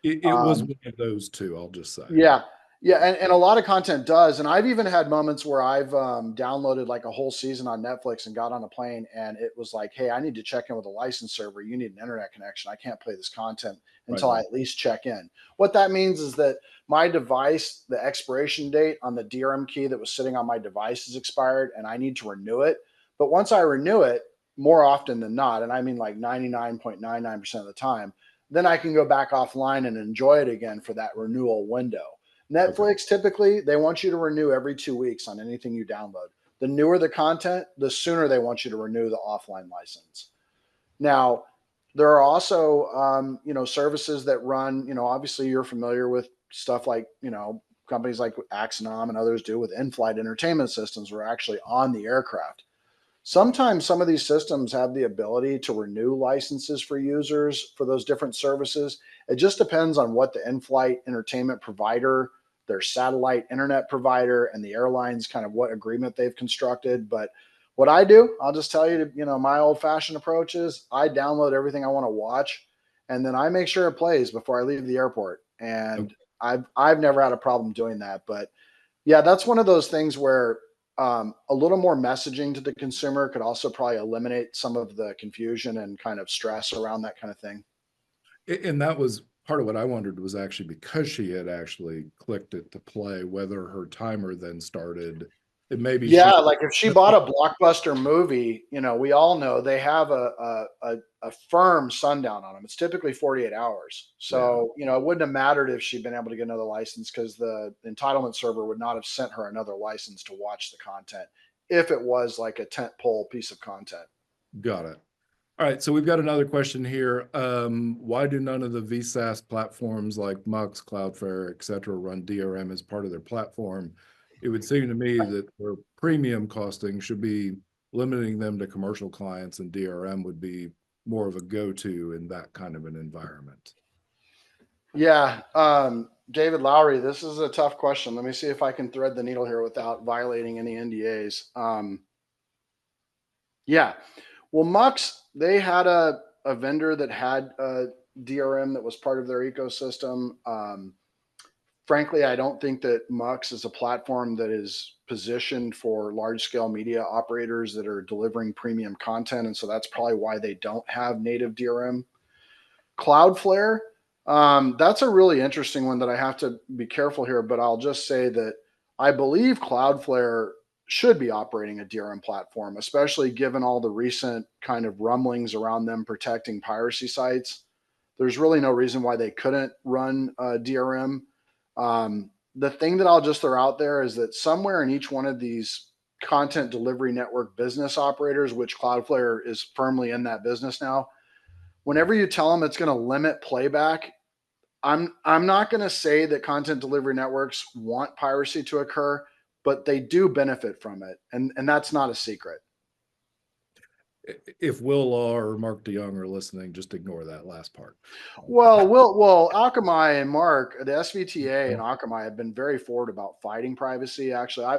C: It was one of those two, I'll just say.
B: Yeah. Yeah. And a lot of content does. And I've even had moments where I've downloaded like a whole season on Netflix and got on a plane and it was like, hey, I need to check in with a license server. You need an internet connection. I can't play this content until I at least check in. What that means is that my device, the expiration date on the DRM key that was sitting on my device is expired and I need to renew it. But once I renew it, more often than not, and I mean like 99.99% of the time, then I can go back offline and enjoy it again for that renewal window. Netflix, typically, they want you to renew every 2 weeks on anything you download. The newer the content, the sooner they want you to renew the offline license. Now, there are also, services that run, obviously you're familiar with stuff like, companies like Axonom and others do with in-flight entertainment systems where actually on the aircraft. Sometimes some of these systems have the ability to renew licenses for users for those different services. It just depends on what the in-flight entertainment provider, their satellite internet provider, and the airlines kind of what agreement they've constructed. But what I do, I'll just tell you, my old-fashioned approach is I download everything I want to watch, and then I make sure it plays before I leave the airport. And I've never had a problem doing that. But yeah, that's one of those things where a little more messaging to the consumer could also probably eliminate some of the confusion and kind of stress around that kind of thing.
C: And that was part of what I wondered, was actually because she had actually clicked it to play, whether her timer then started. It maybe
B: like if she bought a blockbuster movie, we all know they have a firm sundown on them. It's typically 48 hours. So, it wouldn't have mattered if she'd been able to get another license because the entitlement server would not have sent her another license to watch the content if it was like a tentpole piece of content.
C: Got it. All right, so we've got another question here. Why do none of the VSaaS platforms like Mux, Cloudflare, et cetera, run DRM as part of their platform? it would seem to me that their premium costing should be limiting them to commercial clients, and DRM would be more of a go-to in that kind of an environment.
B: Yeah. David Lowry, this is a tough question. Let me see if I can thread the needle here without violating any NDAs. Yeah. Well, Mux, they had a vendor that had a DRM that was part of their ecosystem. Frankly, I don't think that Mux is a platform that is positioned for large scale media operators that are delivering premium content. And so that's probably why they don't have native DRM. Cloudflare, that's a really interesting one that I have to be careful here, but I'll just say that I believe Cloudflare should be operating a DRM platform, especially given all the recent kind of rumblings around them protecting piracy sites. There's really no reason why they couldn't run DRM. The thing that I'll just throw out there is that somewhere in each one of these content delivery network business operators, which Cloudflare is firmly in that business now, whenever you tell them it's going to limit playback, I'm not going to say that content delivery networks want piracy to occur, but they do benefit from it, and that's not a secret.
C: If Will Law or Mark DeYoung are listening, just ignore that last part.
B: Well, Akamai and Mark, the SVTA and Akamai have been very forward about fighting privacy. Actually,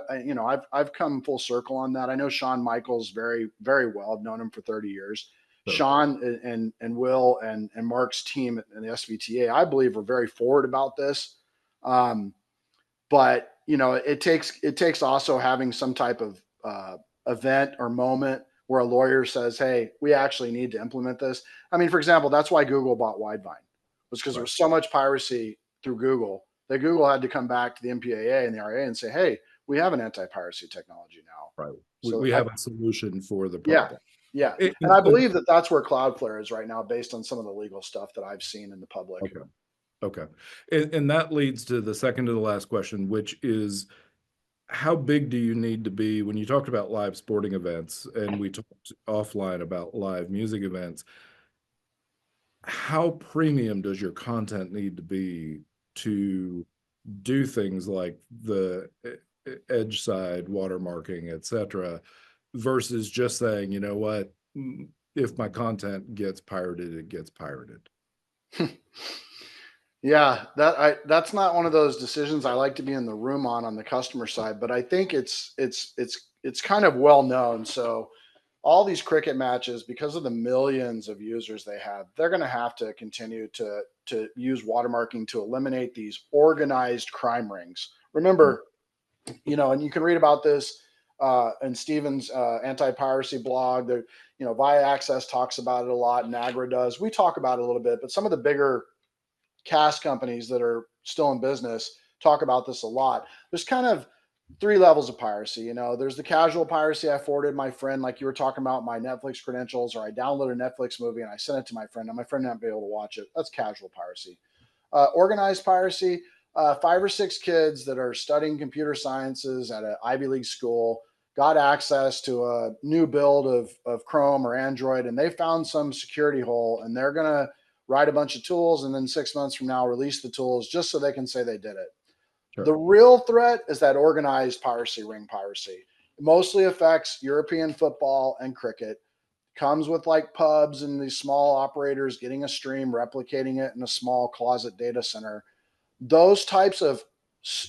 B: I've come full circle on that. I know Shawn Michaels very, very well. I've known him for 30 years. Sure. Shawn and Will and Mark's team in the SVTA, I believe, are very forward about this. But it takes also having some type of event or moment where a lawyer says, hey, we actually need to implement this. I mean, for example, that's why Google bought Widevine, was because there was so much piracy through Google that Google had to come back to the MPAA and the RA and say, hey, we have an anti-piracy technology now.
C: Right. So we have a solution for the problem.
B: Yeah. And I believe that that's where Cloudflare is right now, based on some of the legal stuff that I've seen in the public.
C: Okay. And that leads to the second to the last question, which is, how big do you need to be? When you talked about live sporting events and we talked offline about live music events, how premium does your content need to be to do things like the edge side watermarking, etc., versus just saying, you know what, if my content gets pirated, it gets pirated?
B: Yeah, that's not one of those decisions I like to be in the room on the customer side, but I think it's kind of well known. So all these cricket matches, because of the millions of users they have, they're going to have to continue to use watermarking to eliminate these organized crime rings. Remember, and you can read about this in Steven's anti-piracy blog. That Via Access talks about it a lot, and Agra does. We talk about it a little bit, but some of the bigger cast companies that are still in business talk about this a lot. There's kind of three levels of piracy. There's the casual piracy. I forwarded my friend, like you were talking about, my Netflix credentials, or I downloaded a Netflix movie and I sent it to my friend. Now my friend not be able to watch it. That's casual piracy. Organized piracy, 5 or 6 kids that are studying computer sciences at an Ivy League school got access to a new build of Chrome or Android, and they found some security hole, and they're going to write a bunch of tools and then 6 months from now release the tools just so they can say they did it. Sure. The real threat is that organized piracy, ring piracy. It mostly affects European football and cricket. Comes with like pubs and these small operators getting a stream, replicating it in a small closet data center. Those types of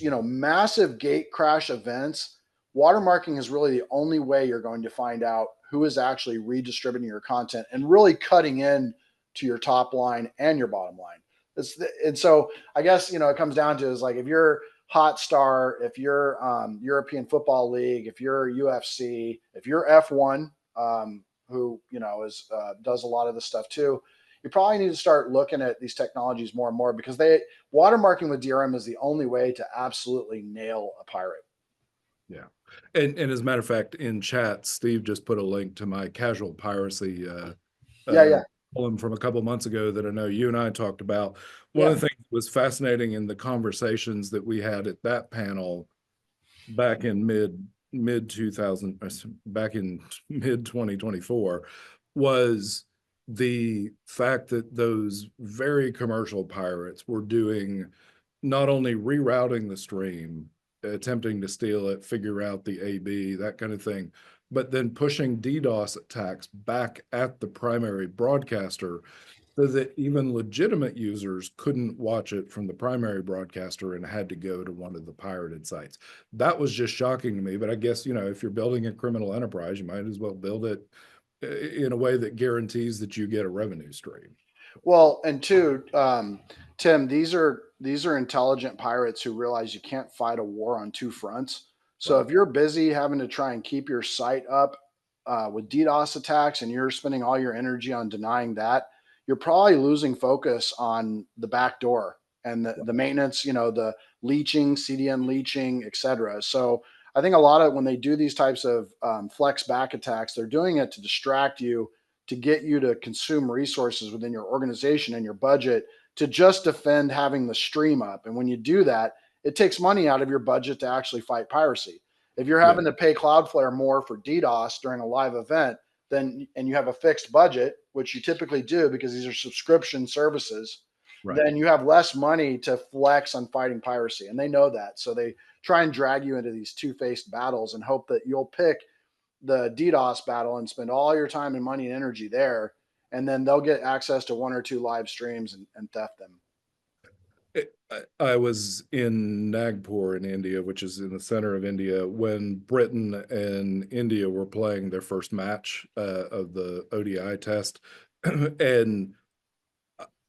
B: massive gate crash events, watermarking is really the only way you're going to find out who is actually redistributing your content and really cutting in to your top line and your bottom line. And so I guess, it comes down to is like, if you're Hotstar, if you're European Football League, if you're UFC, if you're F1, who, does a lot of this stuff too, you probably need to start looking at these technologies more and more, because watermarking with DRM is the only way to absolutely nail a pirate.
C: Yeah. And as a matter of fact, in chat, Steve just put a link to my casual piracy column from a couple of months ago that I know you and I talked about. One of the things that was fascinating in the conversations that we had at that panel back in mid 2024 was the fact that those very commercial pirates were doing not only rerouting the stream attempting to steal it, figure out the AB, that kind of thing, but then pushing DDoS attacks back at the primary broadcaster so that even legitimate users couldn't watch it from the primary broadcaster and had to go to one of the pirated sites. That was just shocking to me, but I guess, if you're building a criminal enterprise, you might as well build it in a way that guarantees that you get a revenue stream.
B: Well, and two, Tim, these are intelligent pirates who realize you can't fight a war on two fronts. So
C: Right.
B: if you're busy having to try and keep your site up with DDoS attacks and you're spending all your energy on denying that, you're probably losing focus on the back door and the maintenance, the leeching, CDN leeching, et cetera. So I think a lot of when they do these types of flex back attacks, they're doing it to distract you, to get you to consume resources within your organization and your budget to just defend having the stream up. And when you do that, it takes money out of your budget to actually fight piracy. If you're
C: Yeah.
B: having to pay Cloudflare more for DDoS during a live event, then and you have a fixed budget, which you typically do because these are subscription services,
C: Right.
B: then you have less money to flex on fighting piracy. And they know that. So they try and drag you into these two-faced battles and hope that you'll pick the DDoS battle and spend all your time and money and energy there. And then they'll get access to one or two live streams and theft them.
C: I was in Nagpur in India, which is in the center of India, when Britain and India were playing their first match of the ODI test. And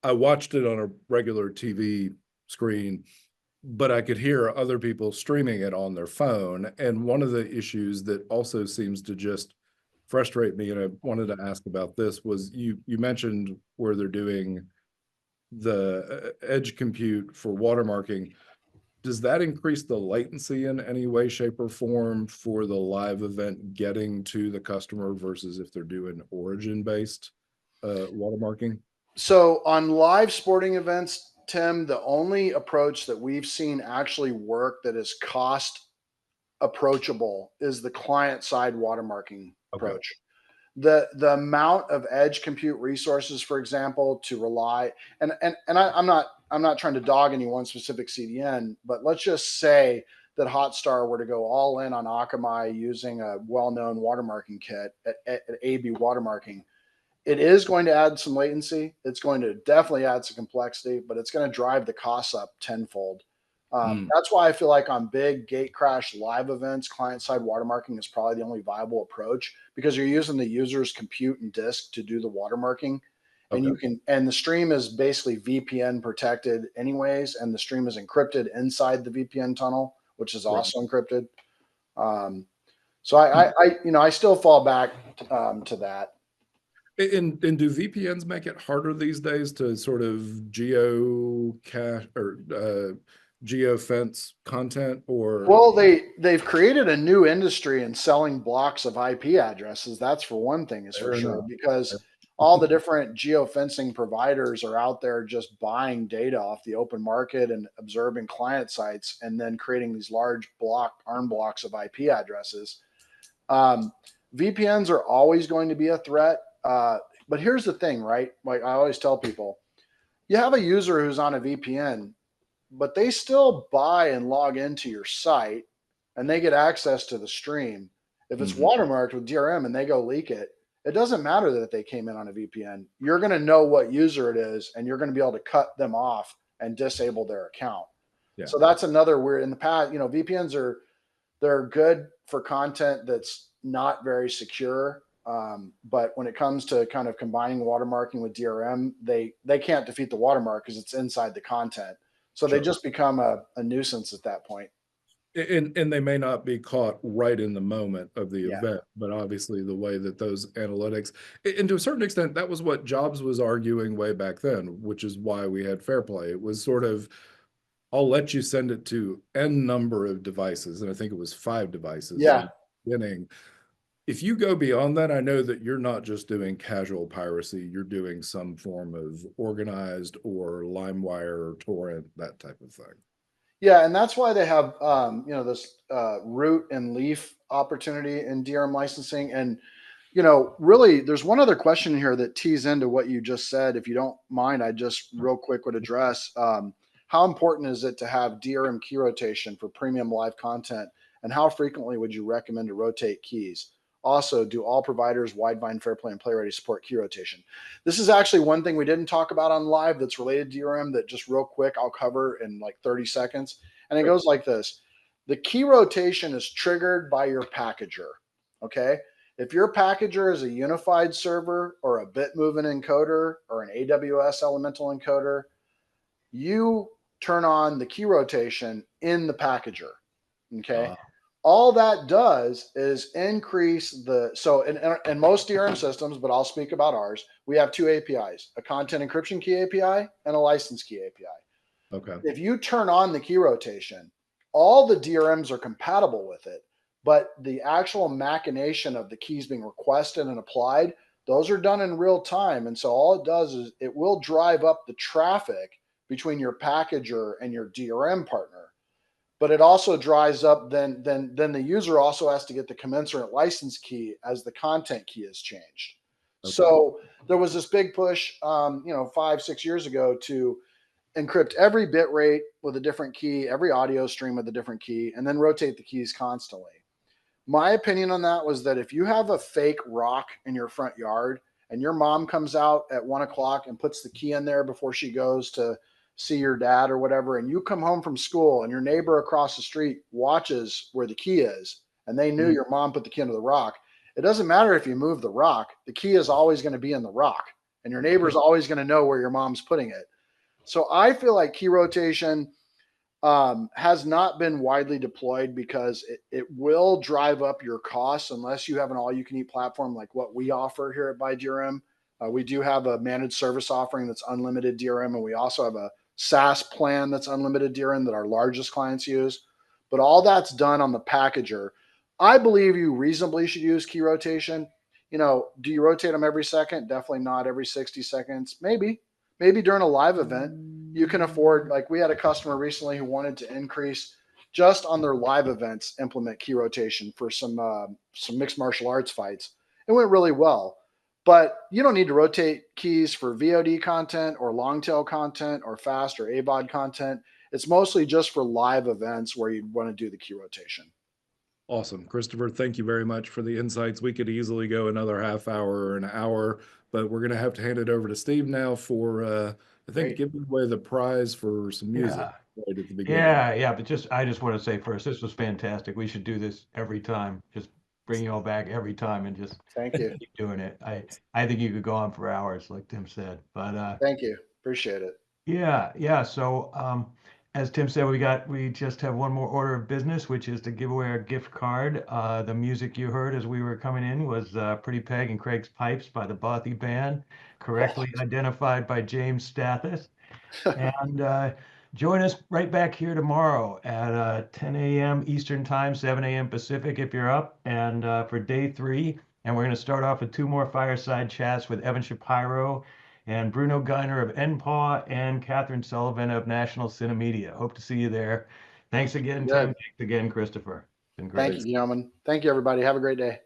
C: I watched it on a regular TV screen, but I could hear other people streaming it on their phone. And one of the issues that also seems to just frustrate me, and I wanted to ask about this, was you mentioned where they're doing the edge compute for watermarking. Does that increase the latency in any way, shape, or form for the live event getting to the customer versus if they're doing origin-based watermarking?
B: So on live sporting events, Tim, the only approach that we've seen actually work that is cost approachable is the client side watermarking
C: Okay.
B: approach. The amount of edge compute resources, for example, to rely I'm not trying to dog any one specific CDN, but let's just say that Hotstar were to go all in on Akamai using a well-known watermarking kit at AB watermarking. It is going to add some latency. It's going to definitely add some complexity, but it's going to drive the costs up tenfold. That's why I feel like on big gate crash live events, client-side watermarking is probably the only viable approach because you're using the user's compute and disk to do the watermarking. And
C: Okay.
B: and the stream is basically VPN protected anyways, and the stream is encrypted inside the VPN tunnel, which is
C: Right.
B: also encrypted. So I still fall back to that.
C: And do VPNs make it harder these days to sort of geo-cache or geofence content, or?
B: Well, they've created a new industry in selling blocks of IP addresses. That's for one thing, is for
C: Fair
B: sure,
C: enough.
B: because all the different geofencing providers are out there just buying data off the open market and observing client sites and then creating these large ARM blocks of IP addresses. VPNs are always going to be a threat. But here's the thing, right? Like I always tell people, you have a user who's on a VPN, but they still buy and log into your site and they get access to the stream. If it's watermarked with DRM and they go leak it, it doesn't matter that they came in on a VPN. You're going to know what user it is and you're going to be able to cut them off and disable their account.
C: Yeah.
B: So that's another weird in the past, VPNs they're good for content that's not very secure. But when it comes to kind of combining watermarking with DRM, they can't defeat the watermark because it's inside the content. So they
C: Sure.
B: just become a nuisance at that point.
C: And they may not be caught right in the moment of the
B: Yeah.
C: event, but obviously the way that those analytics, and to a certain extent, that was what Jobs was arguing way back then, which is why we had fair play. It was sort of, I'll let you send it to N number of devices, and I think it was 5 devices in
B: Yeah.
C: the beginning. If you go beyond that, I know that you're not just doing casual piracy, you're doing some form of organized or LimeWire or torrent, that type of thing.
B: Yeah, and that's why they have this root and leaf opportunity in DRM licensing. And really, there's one other question here that tees into what you just said. If you don't mind, I just real quick would address. how important is it to have DRM key rotation for premium live content? And how frequently would you recommend to rotate keys? Also, do all providers Widevine, Fairplay, and PlayReady support key rotation? This is actually one thing we didn't talk about on live that's related to DRM that just real quick I'll cover in like 30 seconds. And it goes like this. The key rotation is triggered by your packager, okay? If your packager is a unified server or a bit moving encoder or an AWS elemental encoder, you turn on the key rotation in the packager, okay? All that does is increase the, so in most DRM systems, but I'll speak about ours, we have two APIs, a content encryption key API and a license key API.
C: Okay.
B: If you turn on the key rotation, all the DRMs are compatible with it, but the actual machination of the keys being requested and applied, those are done in real time. And so all it does is it will drive up the traffic between your packager and your DRM partner. But it also drives up, then the user also has to get the commensurate license key as the content key is changed. Okay. So there was this big push, 5-6 years ago to encrypt every bit rate with a different key, every audio stream with a different key, and then rotate the keys constantly. My opinion on that was that if you have a fake rock in your front yard and your mom comes out at 1 o'clock and puts the key in there before she goes to see your dad or whatever, and you come home from school and your neighbor across the street watches where the key is and they knew your mom put the key into the rock, it doesn't matter if you move the rock, the key is always going to be in the rock and your neighbor's always going to know where your mom's putting it. So I feel like key rotation has not been widely deployed because it will drive up your costs unless you have an all-you-can-eat platform like what we offer here at BuyDRM. We do have a managed service offering that's unlimited DRM, and we also have a SaaS plan that's unlimited DRM that our largest clients use. But all that's done on the packager. I believe you reasonably should use key rotation. Do you rotate them every second? Definitely not every 60 seconds. Maybe during a live event, you can afford, like we had a customer recently who wanted to increase just on their live events, implement key rotation for some mixed martial arts fights. It went really well, but you don't need to rotate keys for VOD content or long tail content or fast or AVOD content. It's mostly just for live events where you'd want to do the key rotation.
C: Awesome. Christopher, thank you very much for the insights. We could easily go another half hour or an hour, but we're going to have to hand it over to Steve now for, I think, giving away the prize for some music right at the beginning.
A: Yeah. But I just want to say first, this was fantastic. We should do this every time. Just bring you all back every time and just
B: thank you.
A: Keep doing it. I think you could go on for hours, like Tim said. But
B: thank you. Appreciate it.
A: Yeah. So as Tim said, we just have one more order of business, which is to give away our gift card. The music you heard as we were coming in was Pretty Peg and Craig's Pipes by the Bothy Band, correctly identified by James Stathis. And join us right back here tomorrow at 10 a.m. Eastern Time, 7 a.m. Pacific if you're up, and for day 3. And we're going to start off with 2 more Fireside Chats with Evan Shapiro and Bruno Geiner of NPAW and Catherine Sullivan of National Cinemedia. Hope to see you there. Thanks again, Tim. Thanks again, Christopher. It's been great.
B: Thank you, gentlemen. Thank you, everybody. Have a great day.